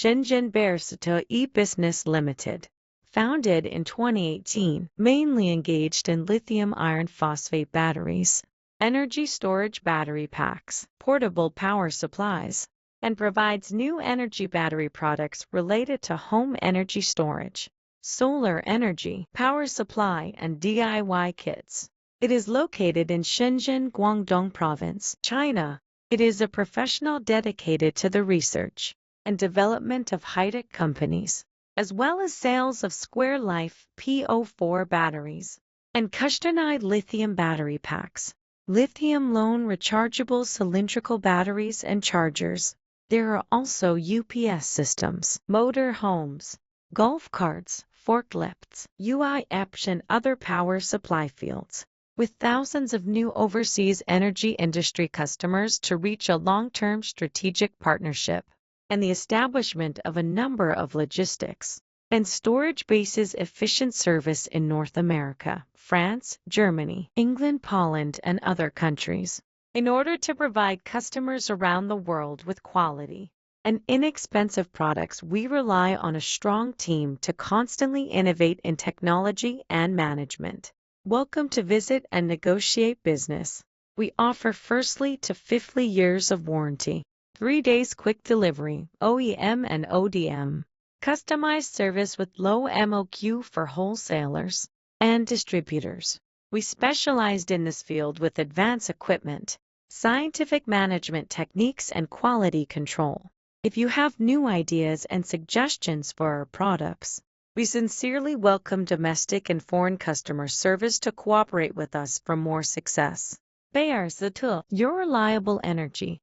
Shenzhen Versatile E-Business Limited, founded in 2018, mainly engaged in lithium iron phosphate batteries, energy storage battery packs, portable power supplies, and provides new energy battery products related to home energy storage, solar energy, power supply, and DIY kits. It is located in Shenzhen, Guangdong Province, China. It is a professional dedicated to the research and development of high-tech companies, as well as sales of Square Life PO4 batteries and customized lithium battery packs, lithium lone rechargeable cylindrical batteries and chargers. There are also UPS systems, motor homes, golf carts, forklifts, UIFs, and other power supply fields, with thousands of new overseas energy industry customers to reach a long-term strategic partnership, and the establishment of a number of logistics and storage bases efficient service in North America, France, Germany, England, Poland, and other countries. In order to provide customers around the world with quality and inexpensive products, we rely on a strong team to constantly innovate in technology and management. Welcome to visit and negotiate business. We offer firstly to 50 years of warranty, 3 days quick delivery, OEM and ODM, customized service with low MOQ for wholesalers and distributors. We specialized in this field with advanced equipment, scientific management techniques, and quality control. If you have new ideas and suggestions for our products, we sincerely welcome domestic and foreign customer service to cooperate with us for more success. Versatile, your reliable energy